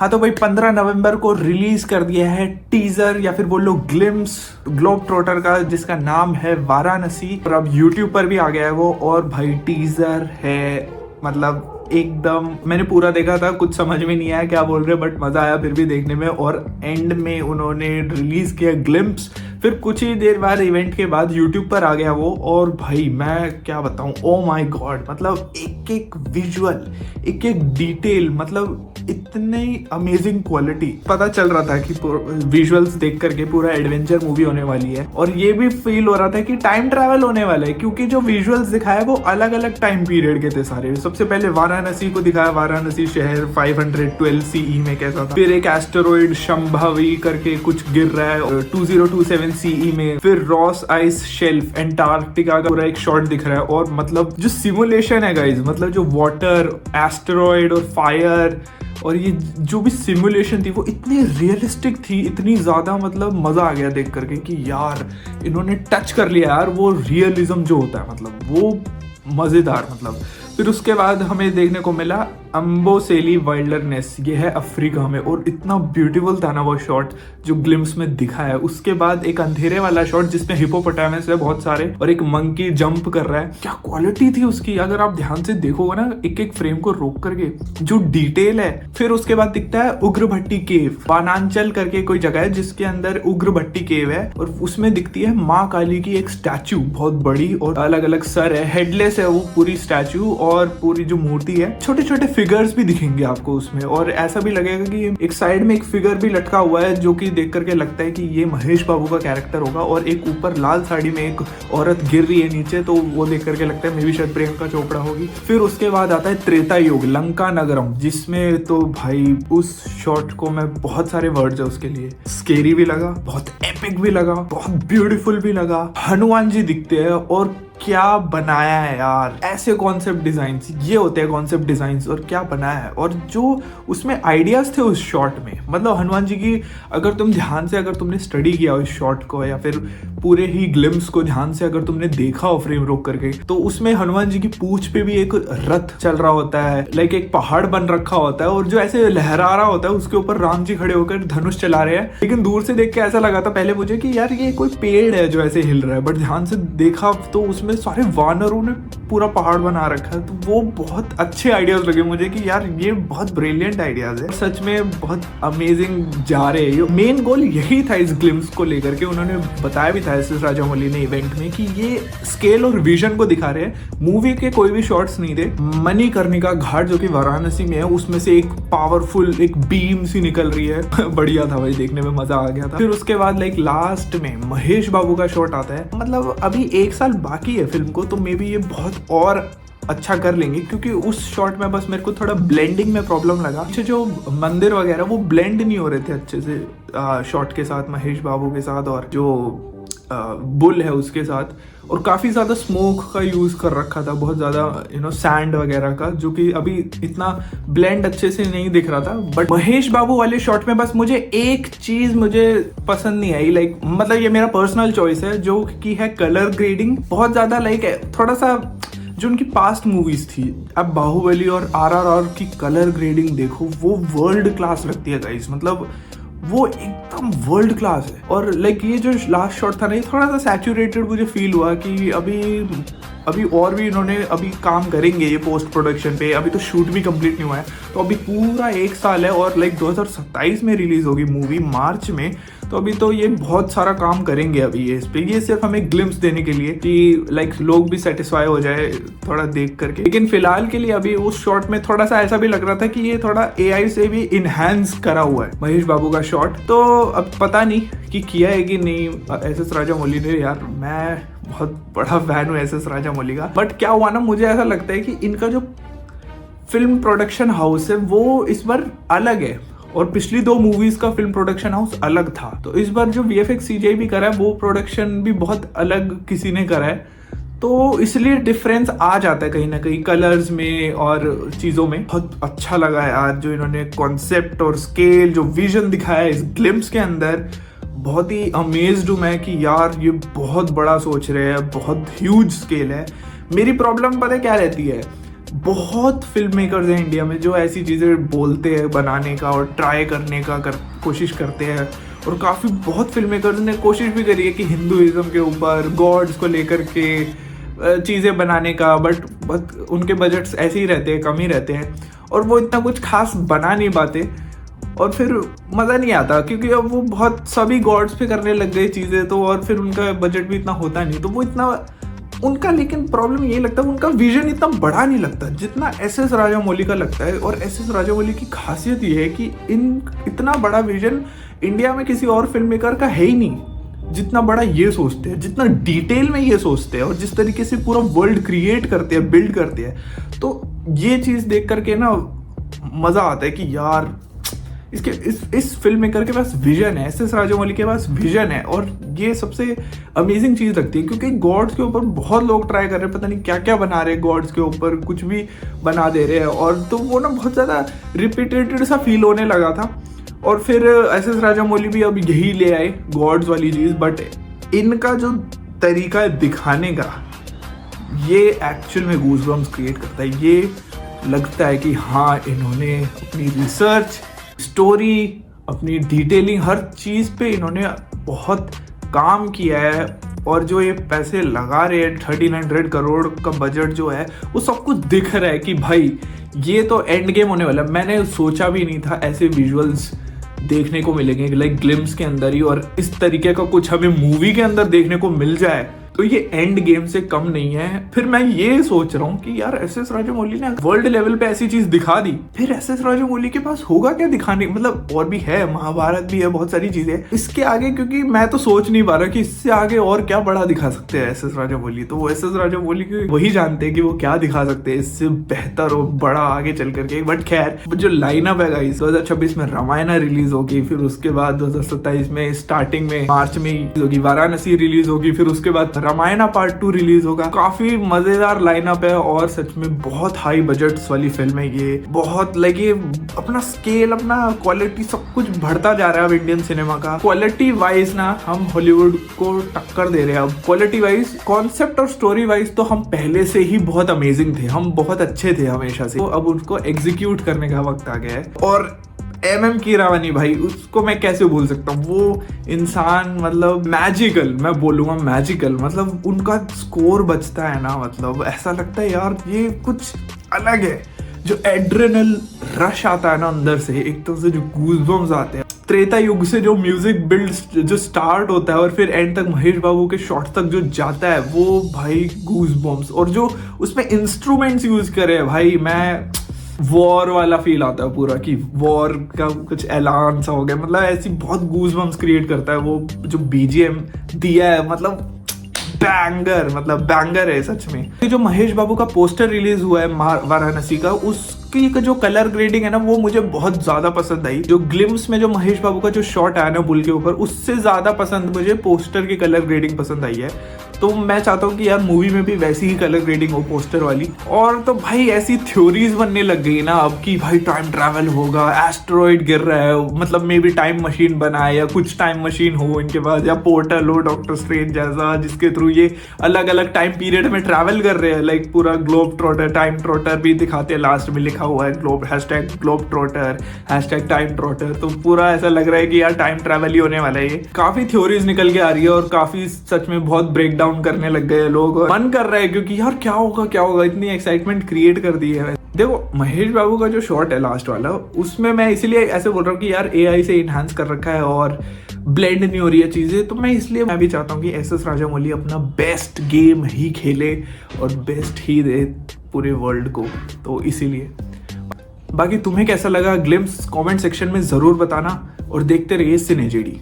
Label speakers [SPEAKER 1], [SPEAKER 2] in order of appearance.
[SPEAKER 1] हाँ तो भाई 15 नवंबर को रिलीज कर दिया है टीजर या फिर बोलो ग्लिम्स ग्लोब ट्रोटर का, जिसका नाम है वाराणसी। और अब यूट्यूब पर भी आ गया है वो। और भाई टीजर है मतलब एकदम, मैंने पूरा देखा था, कुछ समझ में नहीं आया क्या बोल रहे, बट मजा आया फिर भी देखने में। और एंड में उन्होंने रिलीज किया ग्लिम्स, फिर कुछ ही देर बाद इवेंट के बाद यूट्यूब पर आ गया वो। और भाई मैं क्या बताऊं, ओ माय गॉड, मतलब एक एक विजुअल, एक एक डिटेल, मतलब इतनी अमेजिंग क्वालिटी। पता चल रहा था कि विजुअल्स देख करके पूरा एडवेंचर मूवी होने वाली है। और ये भी फील हो रहा था कि टाइम ट्रैवल होने वाला है, क्योंकि जो विजुअल्स दिखाया वो अलग अलग टाइम पीरियड के थे सारे। सबसे पहले वाराणसी को दिखाया, वाराणसी शहर 512 सीई में कैसा था। फिर एक एस्टेरॉइड शंभवी करके कुछ गिर रहा है 2027 सीई में। फिर रॉस आइस शेल्फ एंटार्क्टिका का पूरा एक शॉट दिख रहा है। और मतलब जो सिमुलेशन है गाइज, मतलब जो वाटर, एस्टेरॉइड और फायर और ये जो भी सिमुलेशन थी वो इतनी रियलिस्टिक थी, इतनी ज़्यादा, मतलब मज़ा आ गया देख करके कि यार इन्होंने टच कर लिया यार वो रियलिज्म जो होता है, मतलब वो मज़ेदार। मतलब फिर उसके बाद हमें देखने को मिला अम्बोसेली वाइल्डरनेस, ये है अफ्रीका में। और इतना ब्यूटीफुल था ना वो शॉट जो ग्लिम्स में दिखा है। उसके बाद एक अंधेरे वाला शॉट जिसमें हिपोपोटामस है बहुत सारे और एक मंकी जंप कर रहा है। क्या क्वालिटी थी उसकी, अगर आप ध्यान से देखोगे ना एक एक फ्रेम को रोक करके, जो डिटेल है। फिर उसके बाद दिखता है उग्रभट्टी केव, वानांचल करके कोई जगह है जिसके अंदर उग्रभट्टी केव है। और उसमें दिखती है माँ काली की एक स्टैचू, बहुत बड़ी और अलग अलग सर है, हेडलेस है वो पूरी स्टैचू। और पूरी जो मूर्ति है, छोटे छोटे फिगर्स भी दिखेंगे आपको उसमें। और ऐसा भी लगेगा कि एक साइड में एक फिगर भी लटका हुआ है जो कि देख करके लगता है कि ये महेश बाबू का कैरेक्टर होगा। और एक ऊपर लाल साड़ी में एक औरत गिर रही है नीचे, तो वो देख करके लगता है मे भी शायद प्रियंका चोपड़ा होगी। फिर उसके बाद आता है त्रेता युग लंका नगरम, जिसमें तो भाई उस शॉट को मैं, बहुत सारे वर्ड्स है उसके लिए, स्केरी भी लगा, बहुत एपिक भी लगा, बहुत ब्यूटीफुल भी लगा। हनुमान जी दिखते हैं और क्या बनाया है यार, ऐसे कॉन्सेप्ट डिजाइन्स, ये होते हैं कॉन्सेप्ट डिजाइन्स। और क्या बनाया है, और जो उसमें आइडियाज थे उस शॉट में, मतलब हनुमान जी की, अगर तुम ध्यान से, अगर तुमने स्टडी किया उस शॉट को या फिर पूरे ही ग्लिम्स को ध्यान से अगर तुमने देखा हो फ्रेम रोक करके, तो उसमें हनुमान जी की पूंछ पे भी एक रथ चल रहा होता है, लाइक एक पहाड़ बन रखा होता है और जो ऐसे लहरा रहा होता है उसके ऊपर राम जी खड़े होकर धनुष चला रहे हैं। लेकिन दूर से देख के ऐसा लगा था पहले मुझे कि यार ये कोई पेड़ है जो ऐसे हिल रहा है, बट ध्यान से देखा तो उसमें सारे वानरों ने पूरा पहाड़ बना रखा है। तो वो बहुत अच्छे आइडियाज लगे मुझे कि यार ये बहुत ब्रिलियंट आइडियाज है, सच में बहुत अमेजिंग जा रहे हैं। मेन गोल यही था इस ग्लिम्स को लेकर के, उन्होंने बताया भी था एस.एस. राजामौली ने इवेंट में कि ये स्केल और विजन को दिखा रहे हैं। मूवी के कोई भी शॉट्स नहीं थे। मणिकर्णिका घाट जो कि वाराणसी में है, उसमें से एक पावरफुल एक बीम सी निकल रही है बढ़िया था भाई, देखने में मजा आ गया था। फिर उसके बाद लाइक लास्ट में महेश बाबू का शॉट आता है। मतलब अभी 1 साल बाकी है फिल्म को, तो मे बी ये बहुत और अच्छा कर लेंगे, क्योंकि उस शॉट में बस मेरे को थोड़ा ब्लेंडिंग में प्रॉब्लम लगा। पीछे जो मंदिर वगैरह वो ब्लेंड नहीं हो रहे थे अच्छे से शॉट के साथ, महेश बाबू के साथ और जो बुल है उसके साथ। और काफ़ी ज़्यादा स्मोक का यूज़ कर रखा था, बहुत ज़्यादा सैंड वगैरह का, जो कि अभी इतना ब्लेंड अच्छे से नहीं दिख रहा था। बट महेश बाबू वाले शॉट में बस मुझे एक चीज़ मुझे पसंद नहीं आई, लाइक मतलब ये मेरा पर्सनल चॉइस है, जो कि है कलर ग्रेडिंग। बहुत ज़्यादा लाइक थोड़ा सा जो उनकी पास्ट मूवीज थी, अब बाहुबली और RRR की कलर ग्रेडिंग देखो, वो वर्ल्ड क्लास लगती है गाइस, मतलब वो एकदम वर्ल्ड क्लास है। और लाइक ये जो लास्ट शॉट था ना, ये थोड़ा सा सैचुरेटेड मुझे फील हुआ कि अभी और भी इन्होंने अभी काम करेंगे ये पोस्ट प्रोडक्शन पे, अभी तो शूट भी कंप्लीट नहीं हुआ है। तो अभी पूरा 1 साल है और लाइक 2027 में रिलीज होगी मूवी, मार्च में। तो अभी तो ये बहुत सारा काम करेंगे अभी ये इस पे, ये सिर्फ हमें ग्लिम्स देने के लिए कि लाइक लोग भी सेटिस्फाई हो जाए थोड़ा देख करके। लेकिन फिलहाल के लिए अभी उस शॉट में थोड़ा सा ऐसा भी लग रहा था कि ये थोड़ा AI से भी इनहेंस करा हुआ है महेश बाबू का शॉट। तो अब पता नहीं कि किया है कि नहीं एस.एस. राजामौली ने। यार मैं बहुत बड़ा फैन हूँ एस.एस. राजामौली का, बट क्या हुआ ना, मुझे ऐसा लगता है कि इनका जो फिल्म प्रोडक्शन हाउस है वो इस बार अलग है, और पिछली 2 मूवीज का फिल्म प्रोडक्शन हाउस अलग था। तो इस बार जो VFX CGI भी करा है वो प्रोडक्शन भी बहुत अलग किसी ने करा है, तो इसलिए डिफरेंस आ जाता है कहीं ना कहीं कलर्स में और चीज़ों में। बहुत अच्छा लगा है आज जो इन्होंने कॉन्सेप्ट और स्केल, जो विजन दिखाया है इस ग्लिम्स के अंदर। बहुत ही अमेज्ड हूँ मैं कि यार ये बहुत बड़ा सोच रहे हैं, बहुत ह्यूज स्केल है। मेरी प्रॉब्लम पता है क्या रहती है, बहुत फिल्म मेकर्स हैं इंडिया में जो ऐसी चीज़ें बोलते हैं बनाने का और ट्राई करने का कोशिश करते हैं, और काफ़ी बहुत फिल्म मेकर्स ने कोशिश भी करी है कि हिंदुइज्म के ऊपर गॉड्स को लेकर के चीज़ें बनाने का, बट उनके बजट्स ऐसे ही रहते हैं, कम ही रहते हैं, और वो इतना कुछ खास बना नहीं पाते, और फिर मज़ा नहीं आता क्योंकि अब वो बहुत सभी गॉड्स पे करने लग गए चीज़ें, तो और फिर उनका बजट भी इतना होता नहीं, तो वो इतना उनका, लेकिन प्रॉब्लम ये लगता है उनका विजन इतना बड़ा नहीं लगता जितना एस.एस. राजामौली का लगता है। और एस.एस. राजामौली की खासियत ये है कि इतना बड़ा विजन इंडिया में किसी और फिल्म मेकर का है ही नहीं जितना बड़ा ये सोचते हैं, जितना डिटेल में ये सोचते हैं, और जिस तरीके से पूरा वर्ल्ड क्रिएट करते हैं, बिल्ड करते हैं। तो ये चीज़ देख करके ना मज़ा आता है कि यार इस फिल्म मेकर के पास विजन है, एस.एस. राजामौली के पास विजन है, और ये सबसे अमेजिंग चीज़ लगती है क्योंकि गॉड्स के ऊपर बहुत लोग ट्राई कर रहे हैं, पता नहीं क्या क्या बना रहे हैं गॉड्स के ऊपर, कुछ भी बना दे रहे हैं, और तो वो ना बहुत ज़्यादा रिपीटेटेड सा फील होने लगा था। और फिर एस.एस. राजामौली भी अब यही ले आए गॉड्स वाली चीज़, बट इनका जो तरीका है दिखाने का, ये एक्चुअल में गूज़बम्स क्रिएट करता है। ये लगता है कि हाँ, इन्होंने अपनी रिसर्च, स्टोरी, अपनी डिटेलिंग, हर चीज़ पे इन्होंने बहुत काम किया है, और जो ये पैसे लगा रहे हैं 1300 करोड़ का बजट जो है, वो सब कुछ दिख रहा है कि भाई ये तो एंड गेम होने वाला है। मैंने सोचा भी नहीं था ऐसे विजुअल्स देखने को मिलेंगे लाइक ग्लिम्स के अंदर ही, और इस तरीके का कुछ हमें मूवी के अंदर देखने को मिल जाए तो ये एंड गेम से कम नहीं है। फिर मैं ये सोच रहा हूँ कि यार एस.एस. राजामौली ने वर्ल्ड लेवल पे ऐसी चीज दिखा दी, फिर एस.एस. राजामौली के पास होगा क्या दिखाने, मतलब और भी है, महाभारत भी है, बहुत सारी चीजें इसके आगे, क्योंकि मैं तो सोच नहीं पा रहा कि इससे आगे और क्या बड़ा दिखा सकते हैं एस.एस. राजामौली। तो वो एस.एस. राजामौली की वही जानते हैं कि वो क्या दिखा सकते हैं इससे बेहतर और बड़ा आगे चल करके। बट खैर, जो लाइनअप है गाइस, 2026 में रामायण रिलीज होगी, फिर उसके बाद 2027 में स्टार्टिंग में मार्च में होगी वाराणसी रिलीज होगी, फिर उसके बाद रामायण पार्ट 2 रिलीज होगा। काफी मजेदार लाइनअप है, और सच में बहुत हाई बजट्स वाली फिल्म है ये। बहुत लाइक ये अपना स्केल, अपना क्वालिटी, सब कुछ बढ़ता जा रहा है अब इंडियन सिनेमा का। क्वालिटी वाइज ना हम हॉलीवुड को टक्कर दे रहे हैं अब। क्वालिटी वाइज, कॉन्सेप्ट और स्टोरी वाइज तो हम पहले से ही बहुत अमेजिंग थे, हम बहुत अच्छे थे हमेशा से, तो अब उनको एग्जीक्यूट करने का वक्त आ गया है। और MM कीरावानी भाई, उसको मैं कैसे भूल सकता हूँ। वो इंसान मतलब मैजिकल, मैं बोलूँगा मैजिकल, मतलब उनका स्कोर बचता है ना, मतलब ऐसा लगता है यार ये कुछ अलग है। जो एड्रेनल रश आता है ना अंदर से, एक तरह से जो गूज़बम्स आते हैं, त्रेता युग से जो म्यूजिक बिल्ड जो स्टार्ट होता है और फिर एंड तक महेश बाबू के शॉट तक जो जाता है, वो भाई गूज़बम्स। और जो उसमें इंस्ट्रूमेंट्स यूज करे भाई, मैं वॉर वाला फील आता है पूरा, कि वॉर का कुछ ऐलान सा हो गया, मतलब ऐसी बहुत गूज़बम्स क्रिएट करता है वो जो BGM दिया है, मतलब बैंगर, मतलब बैंगर है सच में। जो महेश बाबू का पोस्टर रिलीज हुआ है वाराणसी का, उसकी जो कलर ग्रेडिंग है ना, वो मुझे बहुत ज्यादा पसंद आई। जो ग्लिम्स में जो महेश बाबू का जो शॉट आया ना बुल के ऊपर, उससे ज्यादा पसंद मुझे पोस्टर की कलर ग्रेडिंग पसंद आई है। तो मैं चाहता हूँ कि यार मूवी में भी वैसी ही कलर ग्रेडिंग हो पोस्टर वाली। और तो भाई ऐसी थ्योरीज बनने लग गई ना अब कि भाई टाइम ट्रैवल होगा, एस्टेरॉइड गिर रहा है, मतलब मे बी टाइम मशीन बनाए, या कुछ टाइम मशीन हो इनके पास, या पोर्टल हो डॉक्टर स्ट्रेंज जैसा, जिसके थ्रू ये अलग अलग टाइम पीरियड में ट्रैवल कर रहे हैं। लाइक पूरा ग्लोब ट्रॉटर, टाइम ट्रॉटर भी दिखाते हैं, लास्ट में लिखा हुआ है ग्लोब ट्रॉटर, #टाइम ट्रॉटर। तो पूरा ऐसा लग रहा है कि यार टाइम ट्रैवल ही होने वाला है ये। काफी थ्योरीज निकल के आ रही है, और काफी सच में बहुत ब्रेक डाउन करने लग गए लोग, मन कर रहा है क्योंकि यार क्या होगा, इतनी एक्साइटमेंट क्रिएट कर दी है। देखो महेश बाबू का जो शॉट है लास्ट वाला, उसमें मैं इसीलिए ऐसे बोल रहा हूँ कि यार AI से इनहांस कर रखा है और ब्लेंड नहीं हो रही है चीजें, तो मैं इसलिए मैं भी चाहता हूँ कि एस.एस. राजामौली अपना बेस्ट गेम ही खेले और बेस्ट ही दे पूरे वर्ल्ड को। तो इसीलिए बाकी तुम्हें कैसा लगा ग्लिम्स, कमेंट सेक्शन में जरूर बताना, और देखते रहिए सिनेजेडी।